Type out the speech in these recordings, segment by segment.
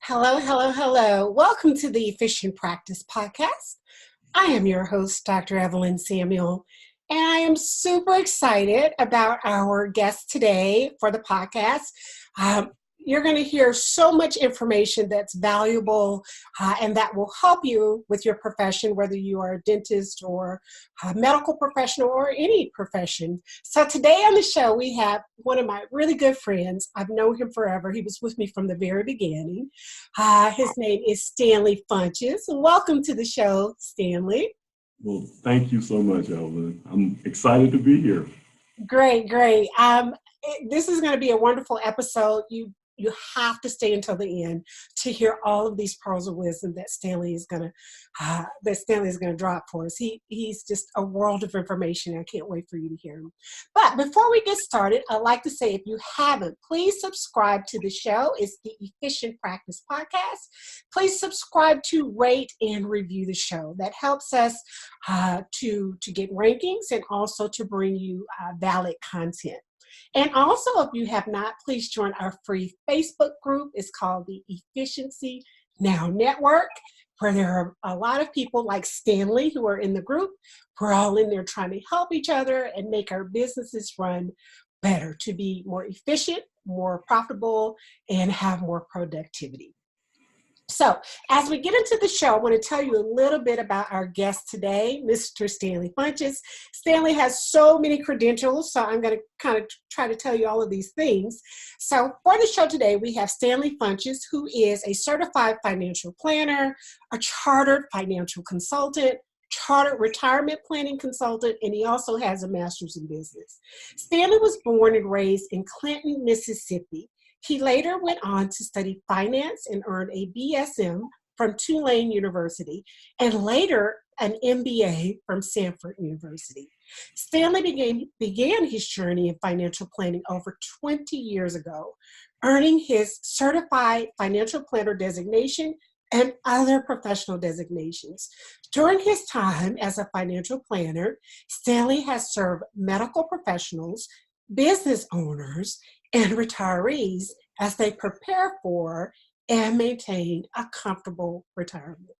Hello, hello, hello. Welcome to the Efficient Practice Podcast. I am your host, Dr. Evelyn Samuel, and I am super excited about our guest today for the podcast. You're going to hear so much information that's valuable and that will help you with your profession, whether you are a dentist or a medical professional or any profession. So today on the show, we have one of my really good friends. I've known him forever. He was with me from the very beginning. His name is Stanley Funches. Welcome to the show, Stanley. Well, thank you so much, Evelyn. I'm excited to be here. Great. This is going to be a wonderful episode. You have to stay until the end to hear all of these pearls of wisdom that Stanley is going to drop for us. He's just a world of information. I can't wait for you to hear him. But before we get started, I'd like to say, if you haven't, please subscribe to the show. It's the Efficient Practice Podcast. Please subscribe to, rate, and review the show. That helps us to get rankings and also to bring you valid content. And also, if you have not, please join our free Facebook group. It's called the Efficiency Now Network, where there are a lot of people like Stanley who are in the group. We're all in there trying to help each other and make our businesses run better, to be more efficient, more profitable, and have more productivity. So as we get into the show, I want to tell you a little bit about our guest today, Mr. Stanley Funches. Stanley has so many credentials, so I'm going to kind of try to tell you all of these things. So for the show today, we have Stanley Funches, who is a certified financial planner, a chartered financial consultant, chartered retirement planning consultant, and he also has a master's in business. Stanley was born and raised in Clinton, Mississippi. He later went on to study finance and earned a BSM from Tulane University and later an MBA from Samford University. Stanley began his journey in financial planning over 20 years ago, earning his Certified Financial Planner Designation and other professional designations. During his time as a financial planner, Stanley has served medical professionals, business owners, and retirees as they prepare for and maintain a comfortable retirement.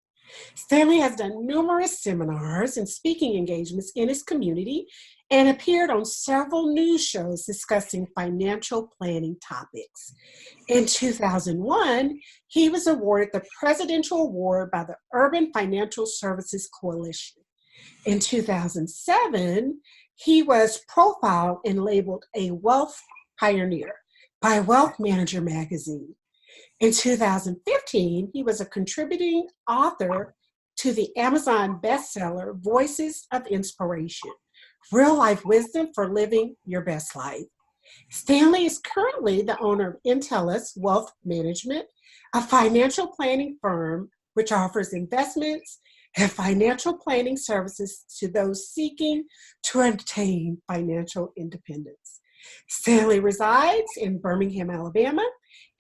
Stanley has done numerous seminars and speaking engagements in his community and appeared on several news shows discussing financial planning topics. In 2001, he was awarded the Presidential Award by the Urban Financial Services Coalition. In 2007, he was profiled and labeled a wealth pioneer by Wealth Manager magazine. In 2015, he was a contributing author to the Amazon bestseller, Voices of Inspiration, Real Life Wisdom for Living Your Best Life. Stanley is currently the owner of INTELUS Wealth Management, a financial planning firm which offers investments and financial planning services to those seeking to attain financial independence. Stanley resides in Birmingham, Alabama,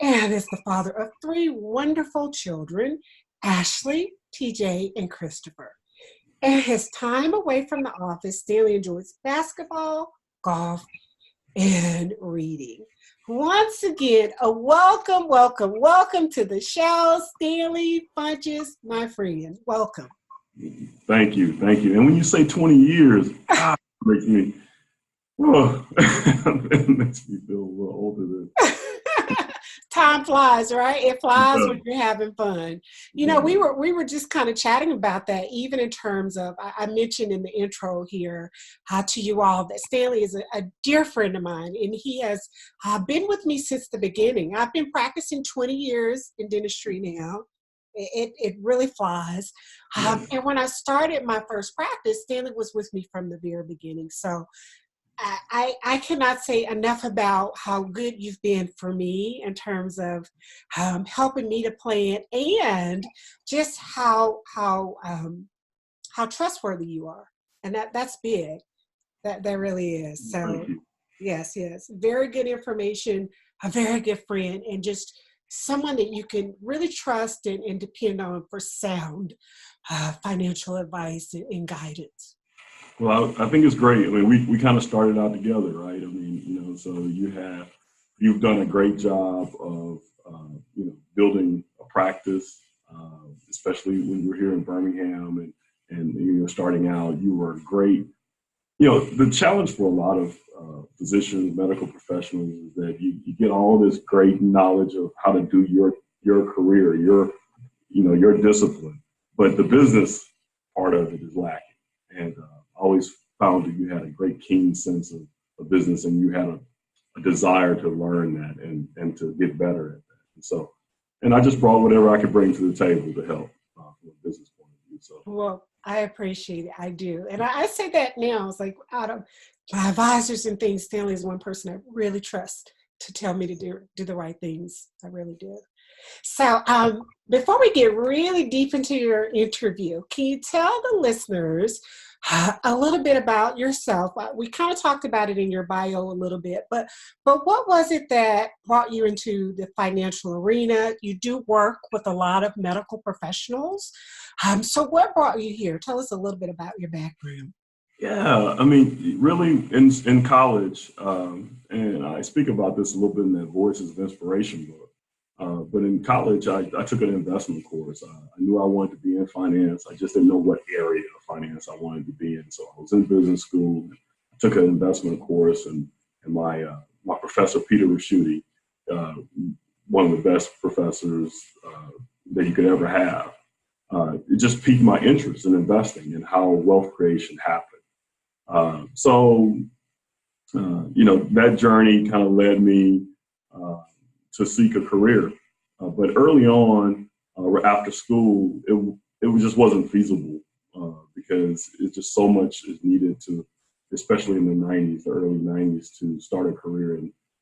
and is the father of 3 wonderful children, Ashli, TJ, and Christopher. In his time away from the office, Stanley enjoys basketball, golf, and reading. Once again, a welcome to the show, Stanley Funches, my friend. Welcome. Thank you. And when you say 20 years, God, it makes me feel a little older than. Time flies, right? It flies when you're having fun. You know, we were just kind of chatting about that, even in terms of, I mentioned in the intro here to you all that Stanley is a dear friend of mine, and he has been with me since the beginning. I've been practicing 20 years in dentistry now. It really flies. And when I started my first practice, Stanley was with me from the very beginning. So I cannot say enough about how good you've been for me in terms of helping me to plan, and just how trustworthy you are. And that's big. That really is. So yes. Very good information, a very good friend, and just someone that you can really trust and depend on for sound financial advice and guidance. Well, I think it's great. I mean, we kind of started out together, right? I mean, so you've done a great job of, building a practice, especially when you were here in Birmingham and you were starting out. You were great. The challenge for a lot of physicians, medical professionals, is that you get all this great knowledge of how to do your career, your discipline, but the business part of it is lacking. And I always found that you had a great keen sense of business, and you had a desire to learn that and to get better at that. And I just brought whatever I could bring to the table to help from a business point of view. So. Well, I appreciate it. I do. And I say that now. It's like, out of my advisors and things, Stanley is one person I really trust to tell me to do the right things. I really do. So before we get really deep into your interview, can you tell the listeners a little bit about yourself? We kind of talked about it in your bio a little bit, but what was it that brought you into the financial arena? You do work with a lot of medical professionals. So what brought you here? Tell us a little bit about your background. Yeah, I mean, really in college, and I speak about this a little bit in that Voices of Inspiration book. But in college, I took an investment course. I knew I wanted to be in finance. I just didn't know what area of finance I wanted to be in. So I was in business school. I took an investment course, and my professor, Peter Raschuti, one of the best professors that you could ever have, it just piqued my interest in investing and how wealth creation happened. That journey kind of led me to seek a career. But early on, after school, it just wasn't feasible because it's just so much is needed to, especially in the early 90s, to start a career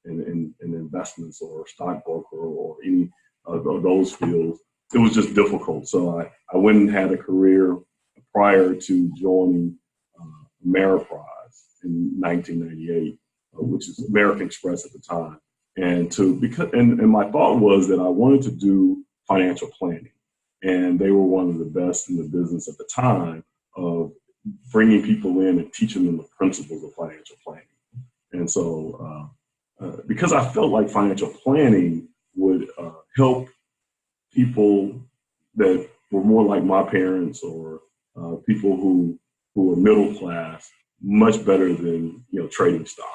in investments or stockbroker or any of those fields. It was just difficult. So I went and had a career prior to joining Ameriprise in 1998, which is American Express at the time. And my thought was that I wanted to do financial planning, and they were one of the best in the business at the time of bringing people in and teaching them the principles of financial planning. And so, because I felt like financial planning would help people that were more like my parents or people who were middle class much better than trading stocks.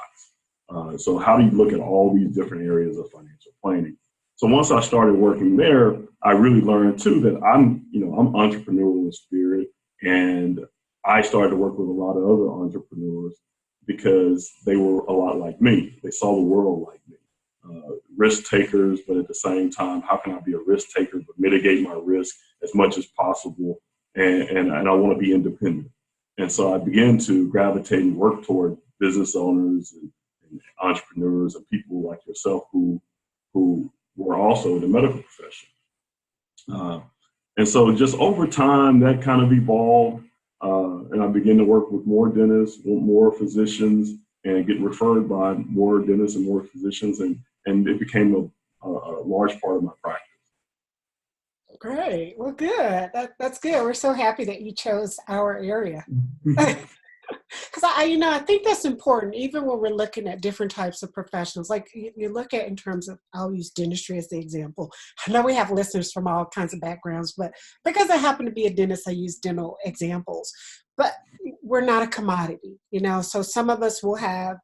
So how do you look at all these different areas of financial planning? So once I started working there, I really learned too that I'm entrepreneurial in spirit, and I started to work with a lot of other entrepreneurs because they were a lot like me. They saw the world like me. Risk takers, but at the same time, how can I be a risk taker but mitigate my risk as much as possible? And I want to be independent. And so I began to gravitate and work toward business owners and entrepreneurs and people like yourself who were also in the medical profession. And so just over time, that kind of evolved. And I began to work with more dentists, more physicians, and get referred by more dentists and more physicians. And it became a large part of my practice. Great. Well, good. That's good. We're so happy that you chose our area. Because I think that's important, even when we're looking at different types of professionals. Like you look at in terms of, I'll use dentistry as the example. I know we have listeners from all kinds of backgrounds, but because I happen to be a dentist, I use dental examples. But we're not a commodity, so some of us will have,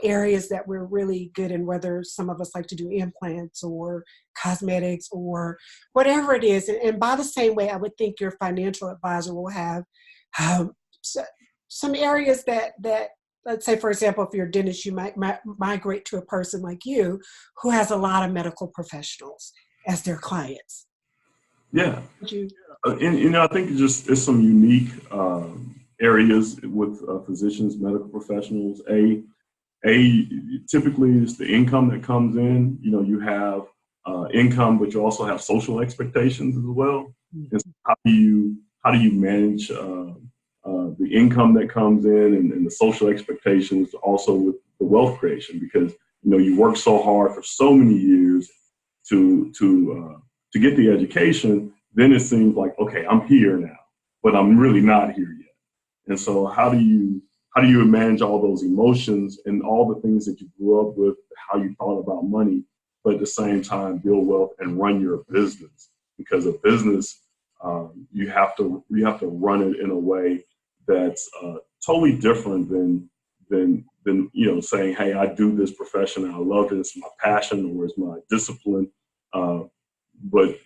areas that we're really good in, whether some of us like to do implants or cosmetics or whatever it is. And by the same way, I would think your financial advisor will have some areas that, let's say, for example, if you're a dentist, you might migrate to a person like you who has a lot of medical professionals as their clients. Yeah. And I think it's some unique areas with physicians, medical professionals. Typically it's the income that comes in. You have income, but you also have social expectations as well. And so how do you manage the income that comes in and the social expectations also with the wealth creation? Because you work so hard for so many years to get the education. Then it seems like, okay, I'm here now, but I'm really not here yet. And so how do you manage all those emotions and all the things that you grew up with, how you thought about money, but at the same time build wealth and run your business? because a business, you have to run it in a way that's totally different than saying, hey, I do this profession and I love it, it's my passion or it's my discipline, but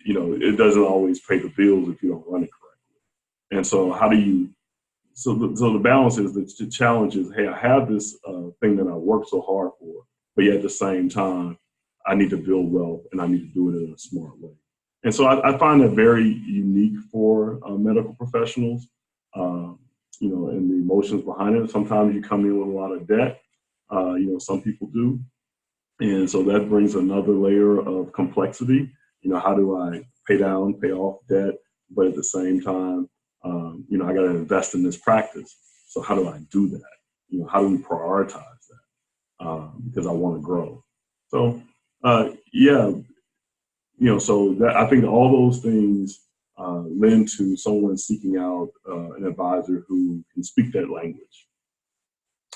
it doesn't always pay the bills if you don't run it correctly. And so so the balance is, the challenge is, hey, I have this thing that I worked so hard for, but yet at the same time, I need to build wealth and I need to do it in a smart way. And so I find that very unique for medical professionals, and the emotions behind it. Sometimes you come in with a lot of debt, some people do. And so that brings another layer of complexity. How do I pay off debt, but at the same time, I got to invest in this practice. So how do I do that? How do we prioritize that? Because I want to grow. So, so that, I think all those things lend to someone seeking out an advisor who can speak that language.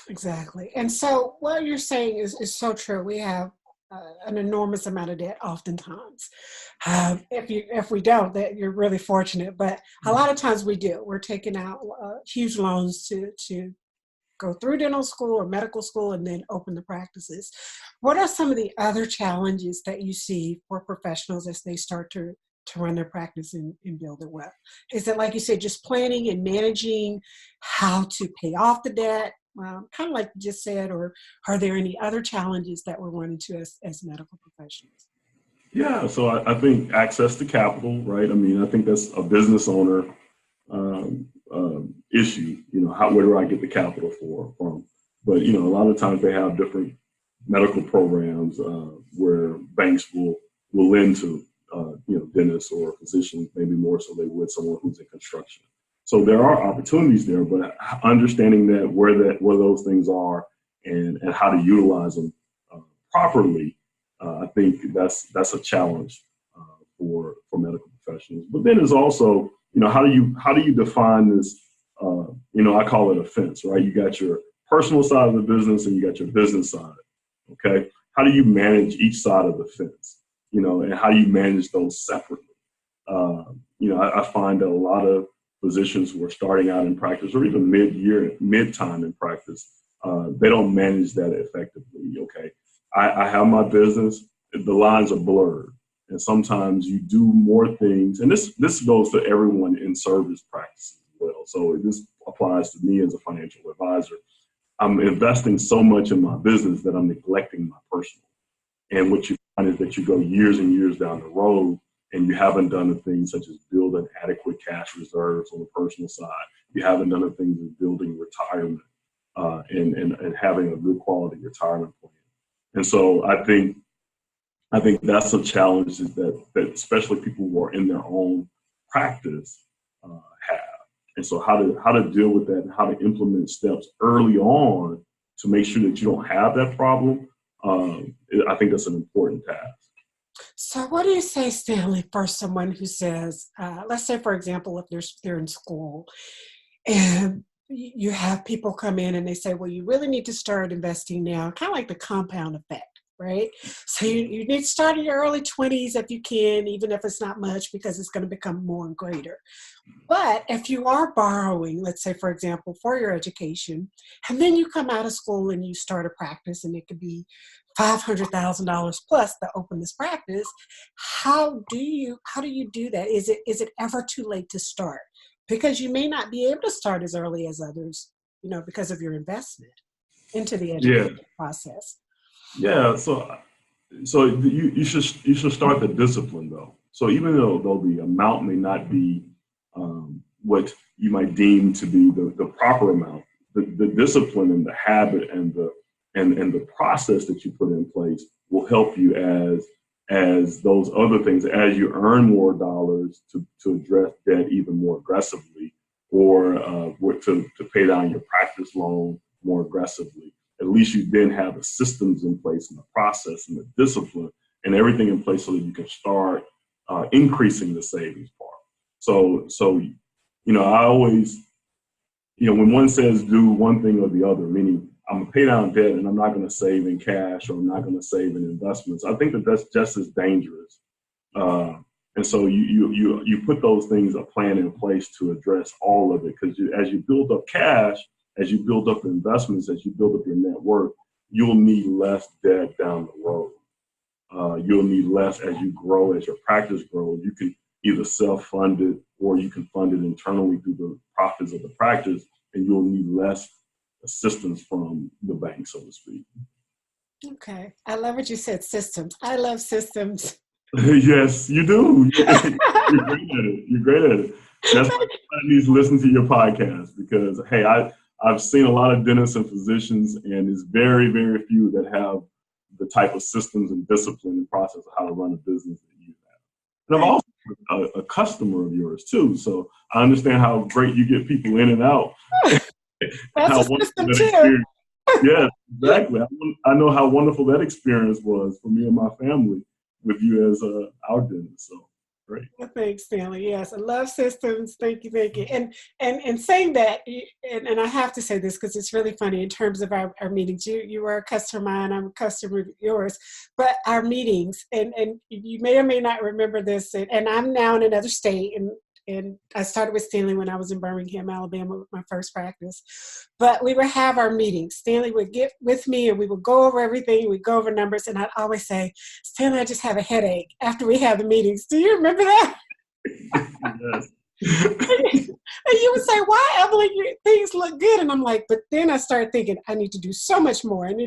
Exactly. And so what you're saying is so true. We have an enormous amount of debt oftentimes. If we don't, that you're really fortunate. But a lot of times we do. We're taking out huge loans to go through dental school or medical school and then open the practices. What are some of the other challenges that you see for professionals as they start to run their practice and build it well? Is it, like you said, just planning and managing how to pay off the debt, kind of like you just said, or are there any other challenges that we're running into as medical professionals? Yeah, so I think access to capital, right? I mean, I think that's a business owner issue. Where do I get the capital from? But a lot of times they have different medical programs where banks will lend to dentists or physicians, maybe more so they would someone who's in construction. So there are opportunities there, but understanding that where those things are and how to utilize them properly, I think that's a challenge for medical professionals. But then there's also, how do you define this? I call it a fence, right? You got your personal side of the business and you got your business side. Okay, how do you manage each side of the fence? And how do you manage those separately? I find that a lot of physicians who are starting out in practice or even mid-time in practice, they don't manage that effectively. Okay, I have my business, the lines are blurred. And sometimes you do more things, and this goes to everyone in service practice as well. So this applies to me as a financial advisor. I'm investing so much in my business that I'm neglecting my personal. And what you find is that you go years and years down the road and you haven't done the things such as building adequate cash reserves on the personal side. You haven't done the things as building retirement and having a good quality retirement plan. And so I think that's a challenge that especially people who are in their own practice have. And so how to deal with that and how to implement steps early on to make sure that you don't have that problem, I think that's an important task. So what do you say, Stanley, for someone who says, let's say, for example, if they're in school and you have people come in and they say, well, you really need to start investing now, kind of like the compound effect. Right? So you need to start in your early 20s if you can, even if it's not much, because it's going to become more and greater. But if you are borrowing, let's say, for example, for your education, and then you come out of school and you start a practice and it could be $500,000 plus to open this practice, how do you do that? Is it ever too late to start? Because you may not be able to start as early as others, because of your investment into the education process. Yeah, so you should start the discipline though. So even though the amount may not be what you might deem to be the proper amount, the discipline and the habit and the process that you put in place will help you as those other things, as you earn more dollars to address debt even more aggressively, or to pay down your practice loan more aggressively. At least you then have the systems in place and the process and the discipline and everything in place so that you can start increasing the savings part. So I always, when one says do one thing or the other, meaning I'm going to pay down debt and I'm not going to save in cash or I'm not going to save in investments, I think that's just as dangerous And so you put those things, a plan in place to address all of it. Because as you build up cash, as you build up investments, as you build up your net worth, you'll need less debt down the road. You'll need less as you grow, as your practice grows. You can either self-fund it or you can fund it internally through the profits of the practice, and you'll need less assistance from the bank, so to speak. Okay. I love what you said, systems. I love systems. Yes, you do. You're great at it. You're great at it. That's why everybody needs to listen to your podcast, because, hey, I've seen a lot of dentists and physicians, and it's very, very few that have the type of systems and discipline and process of how to run a business that you have. And I'm also a customer of yours too, so I understand how great you get people in and out. That's a system too. Yes, exactly. I know how wonderful that experience was for me and my family with you as our dentist. So great. Well, thanks, Stanley. Yes, I love systems. Thank you, thank you. And saying that, and I have to say this because it's really funny in terms of our meetings. You are a customer of mine, I'm a customer of yours, but our meetings, and you may or may not remember this, and I'm now in another state, and I started with Stanley when I was in Birmingham, Alabama, with my first practice. But we would have our meetings. Stanley would get with me and we would go over everything. We'd go over numbers. And I'd always say, Stanley, I just have a headache after we have the meetings. Do you remember that? Yes. And you would say, why, Evelyn, things look good. And I'm like, but then I started thinking, I need to do so much more. And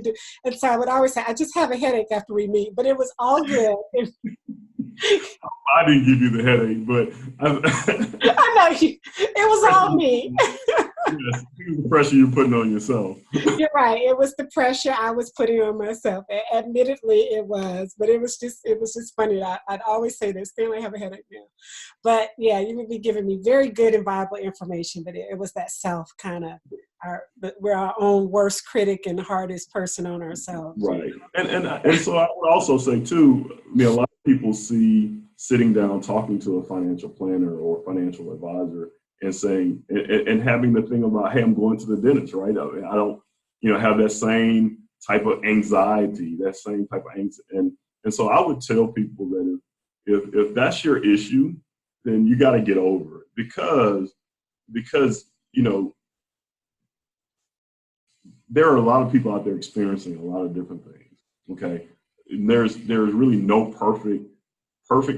so I would always say, I just have a headache after we meet. But it was all good. I didn't give you the headache, but I know it was all me. Yes, it was the pressure you're putting on yourself. You're right. It was the pressure I was putting on myself. Admittedly, it was, but it was just funny. I'd always say this, Stanley, I have a headache now. But yeah, you would be giving me very good and viable information, but it was that self kind of, we're our own worst critic and hardest person on ourselves. Right. And so I would also say too, I mean, a lot of people see sitting down, talking to a financial planner or financial advisor and saying, and having the thing about, hey, I'm going to the dentist, right? I mean, I don't, have that same type of anxiety, that same type of anxiety. And so I would tell people that if that's your issue, then you got to get over it because, there are a lot of people out there experiencing a lot of different things. Okay. And there's really no perfect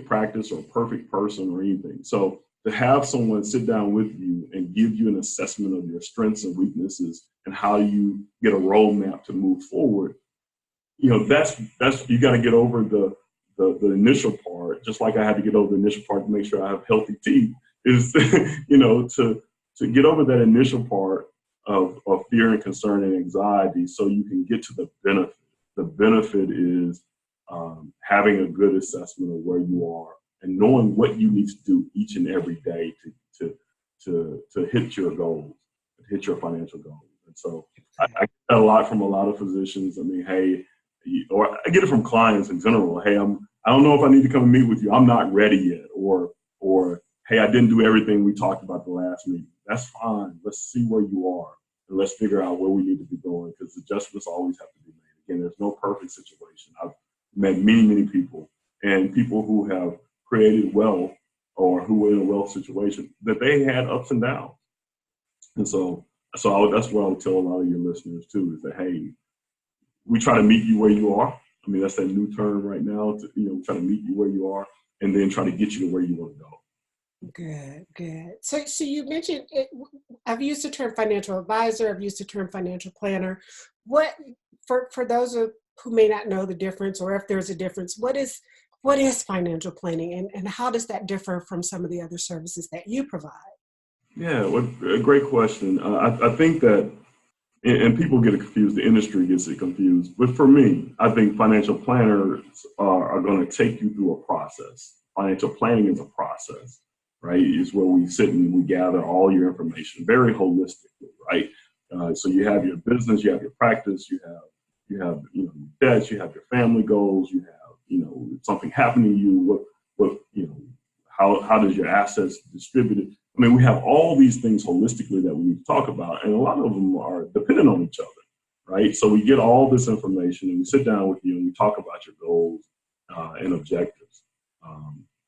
practice or perfect person or anything. So to have someone sit down with you and give you an assessment of your strengths and weaknesses and how you get a roadmap to move forward, that's you got to get over the initial part, just like I had to get over the initial part to make sure I have healthy teeth, is to get over that initial part of fear and concern and anxiety so you can get to the benefit. The benefit is having a good assessment of where you are and knowing what you need to do each and every day to hit your goals, hit your financial goals. And so I get that a lot from a lot of physicians. I mean, hey, or I get it from clients in general. Hey, I don't know if I need to come and meet with you. I'm not ready yet. Or hey, I didn't do everything we talked about the last meeting. That's fine. Let's see where you are and let's figure out where we need to be going, because adjustments always have to be made. Again, there's no perfect situation. I've met many people and people who have created wealth or who were in a wealth situation that they had ups and downs. And so that's what I would tell a lot of your listeners too, is that, hey, we try to meet you where you are. I mean, that's that new term right now, to, try to meet you where you are and then try to get you to where you want to go. Good. So you mentioned it, I've used the term financial advisor, I've used the term financial planner. What, for those who may not know the difference, or if there's a difference, what is financial planning, and how does that differ from some of the other services that you provide? Yeah, well, a great question. I think that, and people get it confused, the industry gets it confused, but for me, I think financial planners are going to take you through a process. Financial planning is a process, right? It's where we sit and we gather all your information very holistically, right? So you have your business, you have your practice, you have your debts, you have your family goals, you have something happening to you, what how does your assets distribute? I mean, we have all these things holistically that we need to talk about, and a lot of them are dependent on each other, right? So we get all this information and we sit down with you and we talk about your goals and objectives.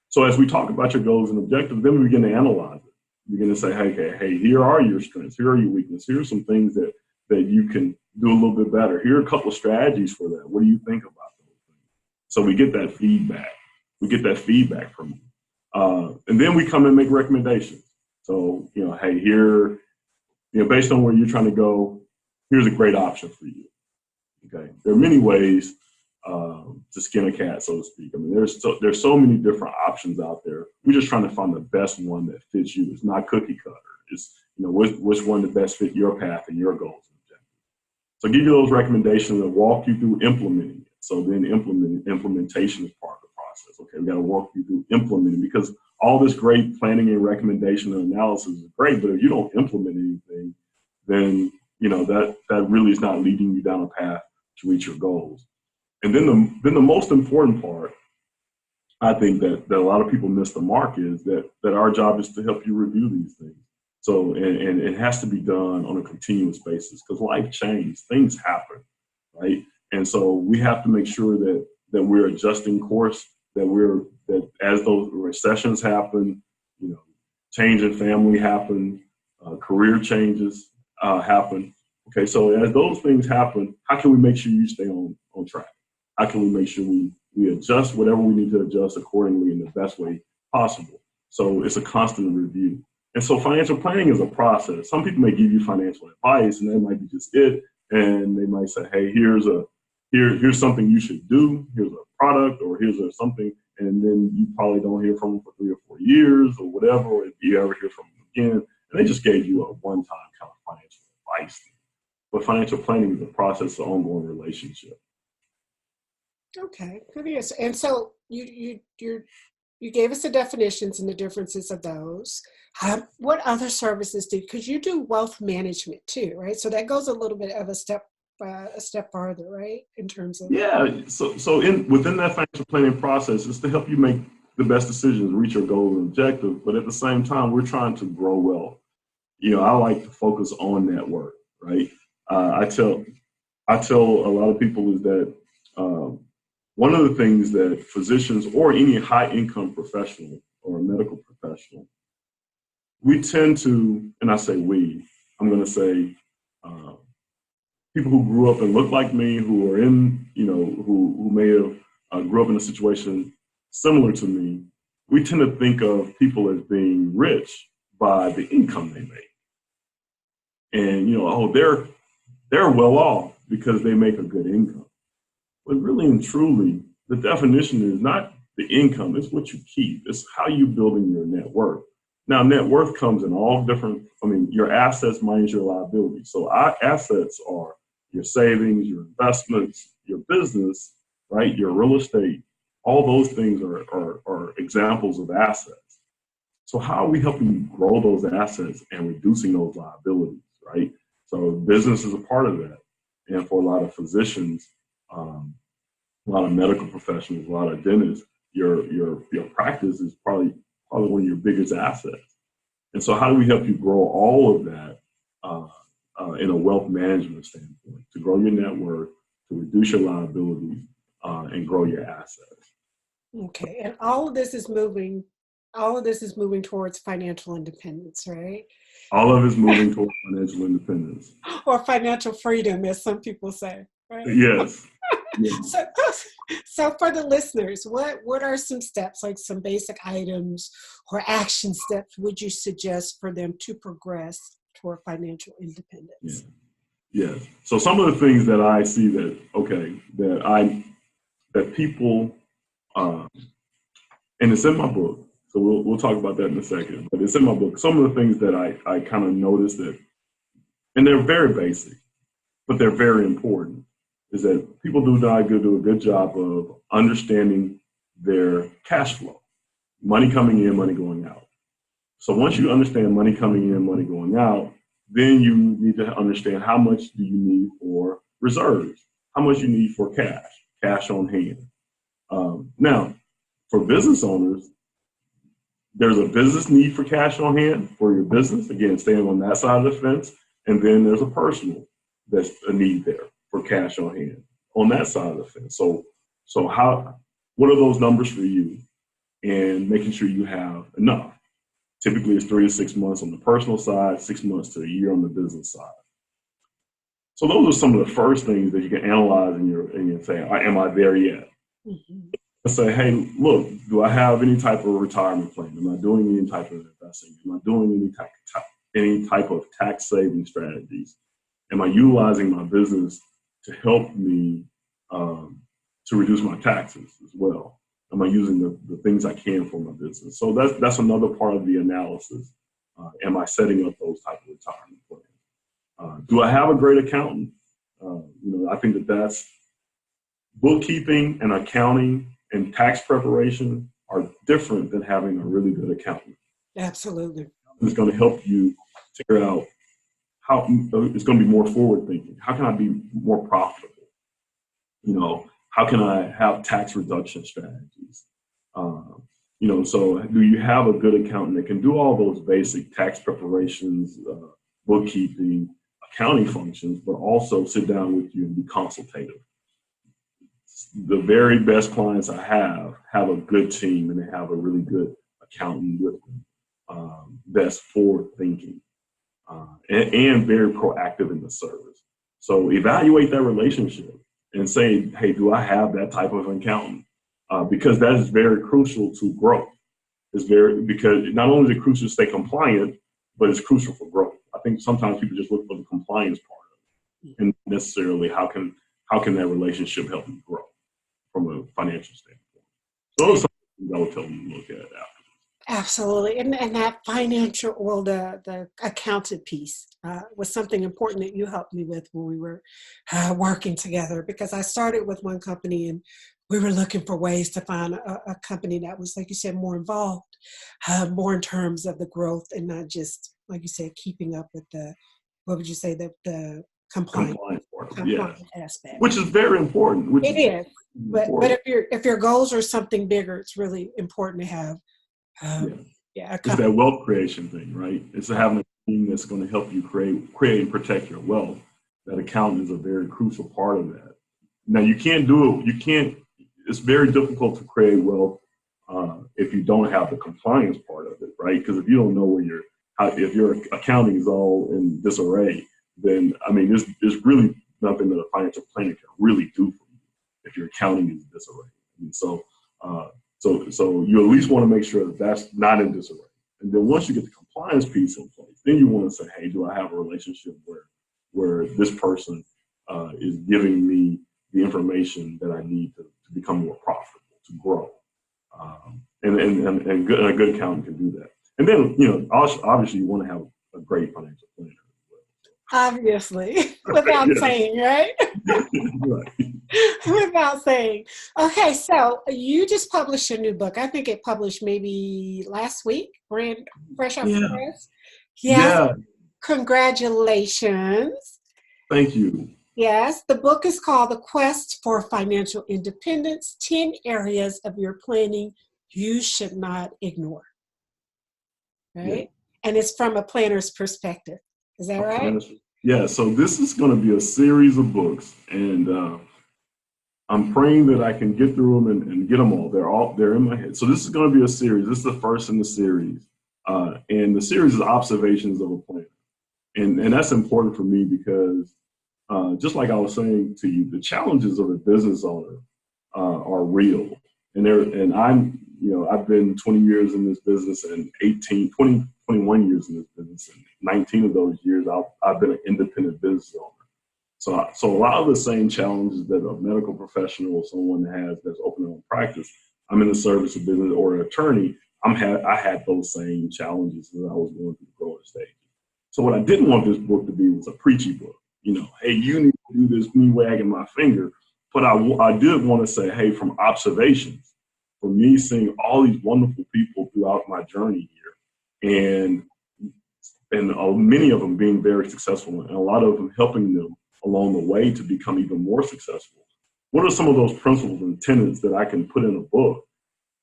So as we talk about your goals and objectives, then we begin to analyze it. We begin to say, hey, here are your strengths. Here are your weaknesses. Here are some things that you can do a little bit better. Here are a couple of strategies for that. What do you think about those things? So we get that feedback. We get that feedback from you. And then we come and make recommendations. So, hey, here, based on where you're trying to go, here's a great option for you. Okay. There are many ways to skin a cat, so to speak. I mean, there's so many different options out there. We're just trying to find the best one that fits you. It's not cookie cutter. It's, which one that best fit your path and your goals and objectives. So give you those recommendations and walk you through implementing it. So then implementation is part of the process. Okay, we got to walk you through implementing, because all this great planning and recommendation and analysis is great, but if you don't implement anything, then that really is not leading you down a path to reach your goals. And then the most important part, I think that a lot of people miss the mark, is that our job is to help you review these things. So, and it has to be done on a continuous basis, because life changes, things happen, right? And so we have to make sure that we're adjusting course, that as those recessions happen, change in family happen, career changes happen. Okay, so as those things happen, how can we make sure you stay on track? How can we make sure we adjust whatever we need to adjust accordingly in the best way possible? So it's a constant review. And so financial planning is a process. Some people may give you financial advice, and that might be just it. And they might say, hey, here's something you should do. Here's a product, or here's something. And then you probably don't hear from them for 3 or 4 years or whatever, or if you ever hear from them again. And they just gave you a one-time kind of financial advice. But financial planning is a process of ongoing relationship. Okay, good answer. And so you gave us the definitions and the differences of those. What other services do? Because you do wealth management too, right? So that goes a little bit of a step farther, right? In terms of So within that financial planning process is to help you make the best decisions, reach your goals and objectives. But at the same time, we're trying to grow wealth. I like to focus on net worth, right? I tell a lot of people is that one of the things that physicians or any high income professional or medical professional, we tend to, and I say we, I'm going to say people who grew up and look like me, who are in, who may have grew up in a situation similar to me, we tend to think of people as being rich by the income they make. And, they're well off because they make a good income. But really and truly, the definition is not the income, it's what you keep. It's how you're building your net worth. Now, net worth comes in all different, your assets minus your liabilities. So our assets are your savings, your investments, your business, right? Your real estate. All those things are examples of assets. So how are we helping you grow those assets and reducing those liabilities, right? So business is a part of that. And for a lot of physicians, a lot of medical professionals, a lot of dentists, your practice is probably one of your biggest assets. And so how do we help you grow all of that in a wealth management standpoint, to grow your net worth, to reduce your liabilities, and grow your assets? Okay, and all of this is moving towards financial independence, right? All of it's moving towards financial independence. Or financial freedom, as some people say, right? Yes. So for the listeners, what are some steps, like some basic items or action steps would you suggest for them to progress toward financial independence? Yeah. So some of the things that I see that people, and it's in my book, so we'll talk about that in a second, but it's in my book. Some of the things that I kind of noticed that, and they're very basic, but they're very important, is that people do a good job of understanding their cash flow, money coming in, money going out. So once you understand money coming in, money going out, then you need to understand how much do you need for reserves, how much you need for cash on hand. Now, for business owners, there's a business need for cash on hand for your business, again, staying on that side of the fence, and then there's a personal that's a need there for cash on hand on that side of the fence. So what are those numbers for you? and making sure you have enough. Typically, it's 3 to 6 months on the personal side, 6 months to a year on the business side. So those are some of the first things that you can analyze in your say, am I there yet? Mm-hmm. Say, hey, look, do I have any type of retirement plan? Am I doing any type of investing? Am I doing any type of tax saving strategies? Am I utilizing my business to help me to reduce my taxes as well? Am I using the things I can for my business? So that's another part of the analysis. Am I setting up those type of retirement plans? Do I have a great accountant? I think that's bookkeeping and accounting and tax preparation are different than having a really good accountant. Absolutely. It's going to help you figure out how it's going to be more forward thinking. How can I be more profitable? How can I have tax reduction strategies? So do you have a good accountant that can do all those basic tax preparations, bookkeeping, accounting functions, but also sit down with you and be consultative? The very best clients I have a good team, and they have a really good accountant with them that's forward thinking and very proactive in the service. So evaluate that relationship and say, hey, do I have that type of accountant? Because that is very crucial to growth. Because not only is it crucial to stay compliant, but it's crucial for growth. I think sometimes people just look for the compliance part of it, and necessarily how can that relationship help you grow from a financial standpoint. So those are some things I would tell them to look at after. Absolutely. And that financial, well, the accountant piece was something important that you helped me with when we were working together, because I started with one company and we were looking for ways to find a company that was, like you said, more involved, more in terms of the growth and not just, like you said, keeping up with the compliance aspect. Which is very important. It is. But if your goals are something bigger, it's really important to have it's that wealth creation thing, right? It's having a team that's going to help you create and protect your wealth. That accountant is a very crucial part of that. Now you can't do it. It's very difficult to create wealth if you don't have the compliance part of it, right? Because if you don't know if your accounting is all in disarray, then there's really nothing that a financial planner can really do for you if your accounting is in disarray. So you at least want to make sure that's not in disarray. And then once you get the compliance piece in place, then you want to say, hey, do I have a relationship where this person is giving me the information that I need to become more profitable, to grow? And a good accountant can do that. And then, obviously you want to have a great financial planner as well. Obviously, without saying, right? Right. Without saying. Okay, so you just published a new book. I think it published maybe last week, fresh off the press. Yes. Yeah. Congratulations. Thank you. Yes, the book is called The Quest for Financial Independence, 10 Areas of Your Planning You Should Not Ignore. Right? Yeah. And it's from a planner's perspective. Is that right? Yeah, so this is going to be a series of books, and I'm praying that I can get through them and get them all. They're in my head. So this is going to be a series. This is the first in the series. And the series is Observations of a Planner. And that's important for me because just like I was saying to you, the challenges of a business owner are real. And I've been 20 years in this business and 21 years in this business. And 19 of those years, I've been an independent business owner. So a lot of the same challenges that a medical professional or someone has that's open their own practice, I'm in the service of business or an attorney, I had those same challenges as I was going through the growing stage. So what I didn't want this book to be was a preachy book. Hey, you need to do this, me wagging my finger. But I did want to say, hey, from observations, from me seeing all these wonderful people throughout my journey here, and many of them being very successful, and a lot of them helping them along the way to become even more successful. What are some of those principles and tenets that I can put in a book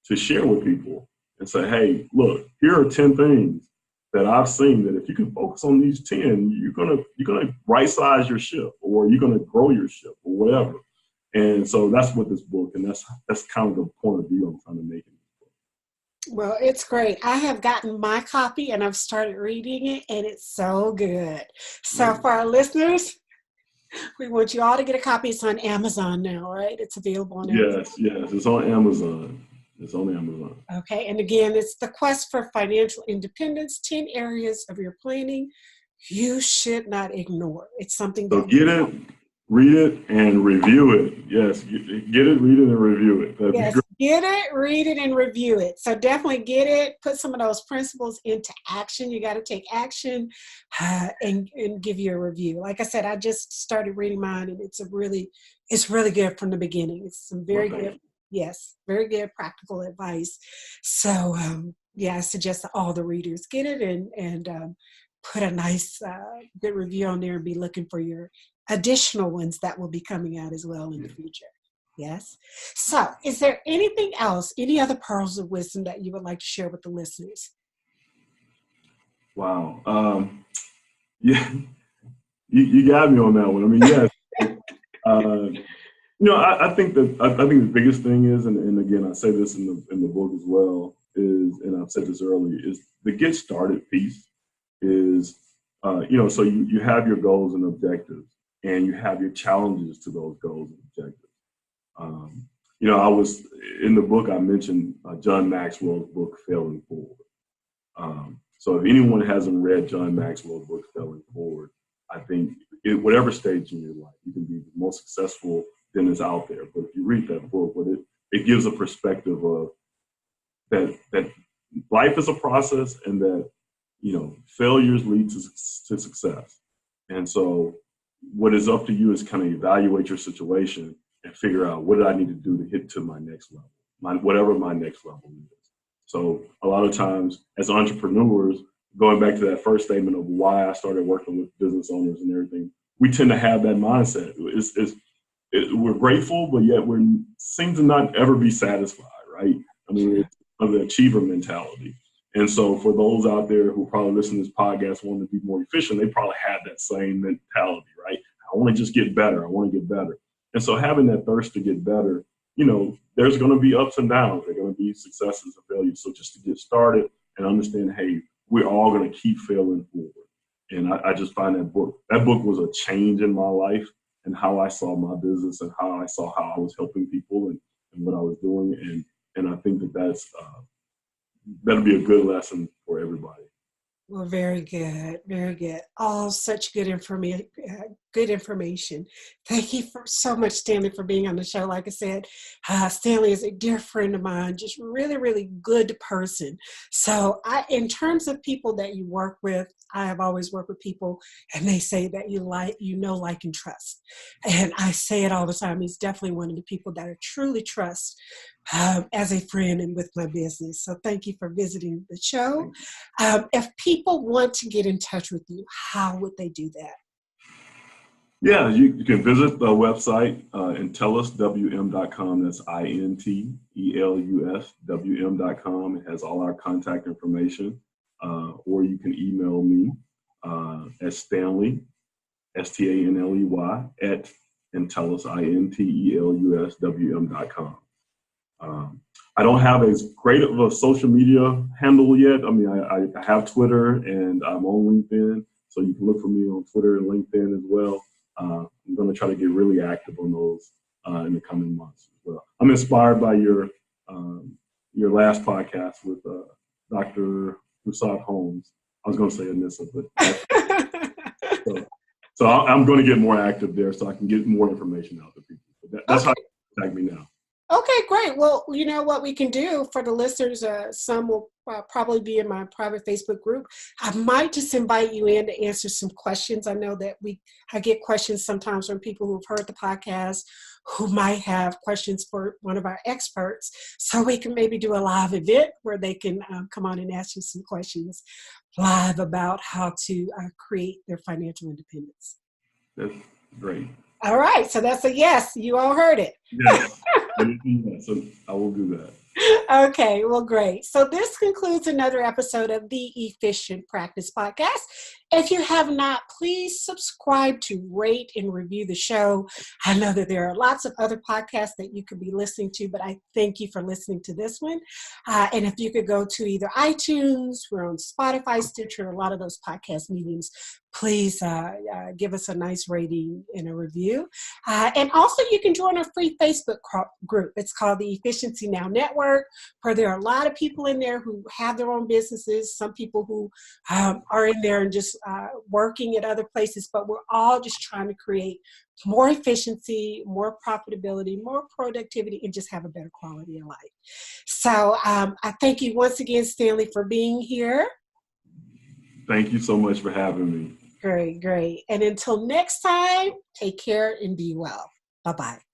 to share with people and say, hey, look, here are 10 things that I've seen that if you can focus on these 10, you're gonna right size your ship, or you're gonna grow your ship, or whatever. And so that's what this book, and that's kind of the point of view I'm trying to make in this book. Well, it's great. I have gotten my copy and I've started reading it, and it's so good. So for our listeners, we want you all to get a copy. It's on Amazon now, right? It's available on Amazon. Yes, it's on Amazon. It's on Amazon. Okay, and again, it's The Quest for Financial Independence, 10 Areas of Your Planning You Should Not Ignore. It's something So that get it, read it, and review it. Yes, get it, read it, and review it. Yes, get it, read it, and review it. So definitely get it, put some of those principles into action. You got to take action and give you a review. Like I said, I just started reading mine, and it's really good from the beginning. It's some very good, very good practical advice. So I suggest that all the readers get it and put a nice good review on there and be looking for your additional ones that will be coming out as well in the future. Yes. So is there anything else, any other pearls of wisdom that you would like to share with the listeners? Wow. Yeah, you got me on that one. I mean, yes. I think the biggest thing is, and again, I say this in the book as well, is, and I've said this earlier, is the get started piece is, so you have your goals and objectives, and you have your challenges to those goals and objectives. I was in the book, I mentioned John Maxwell's book, Failing Forward. So if anyone hasn't read John Maxwell's book, Failing Forward, I think whatever stage in your life, you can be the most successful dentist out there. But if you read that book, it gives a perspective of that life is a process, and that, failures lead to success. And so what is up to you is kind of evaluate your situation and figure out, what did I need to do to get to my next level, whatever my next level is. So a lot of times as entrepreneurs, going back to that first statement of why I started working with business owners and everything, we tend to have that mindset. We're grateful, but yet we seem to not ever be satisfied, right? I mean, it's the achiever mentality. And so for those out there who probably listen to this podcast want to be more efficient, they probably have that same mentality, right? I want to just get better. I want to get better. And so having that thirst to get better, there's going to be ups and downs. There are going to be successes and failures. So just to get started and understand, hey, we're all going to keep failing forward. And I just find that book was a change in my life and how I saw my business and how I saw how I was helping people and what I was doing. And I think that'll be a good lesson for everybody. Well, very good. Very good. All such good information. Thank you so much, Stanley, for being on the show. Like I said, Stanley is a dear friend of mine, just really, really good person. So in terms of people that you work with, I have always worked with people and they say that like, and trust. And I say it all the time. He's definitely one of the people that I truly trust as a friend and with my business. So thank you for visiting the show. If people want to get in touch with you, how would they do that? Yeah, you can visit the website, INTELUSWM.com. That's INTELUSWM.com. It has all our contact information. Or you can email me at Stanley, STANLEY, at INTELUS, INTELUSWM.com. I don't have as great of a social media handle yet. I mean, I have Twitter and I'm on LinkedIn, so you can look for me on Twitter and LinkedIn as well. I'm going to try to get really active on those in the coming months as well. I'm inspired by your last podcast with Dr. Prasad Holmes. I was going to say Anissa, but so I'm going to get more active there so I can get more information out to people. But that's how you contact me now. Okay, great. Well, you know what we can do for the listeners, some will probably be in my private Facebook group. I might just invite you in to answer some questions. I know that I get questions sometimes from people who've heard the podcast who might have questions for one of our experts. So we can maybe do a live event where they can come on and ask you some questions live about how to create their financial independence. That's great. All right. So that's a yes. You all heard it. Yes. So I will do that. Okay, well, great. So this concludes another episode of the Efficient Practice Podcast. If you have not, please subscribe to rate and review the show. I know that there are lots of other podcasts that you could be listening to, but I thank you for listening to this one. And if you could go to either iTunes, we're on Spotify, Stitcher, a lot of those podcast mediums, please give us a nice rating and a review. And also you can join our free Facebook group. It's called the Efficiency Now Network, where there are a lot of people in there who have their own businesses, some people who are in there and just working at other places, but we're all just trying to create more efficiency, more profitability, more productivity, and just have a better quality of life. So I thank you once again, Stanley, for being here. Thank you so much for having me. Great, great. And until next time, take care and be well. Bye-bye.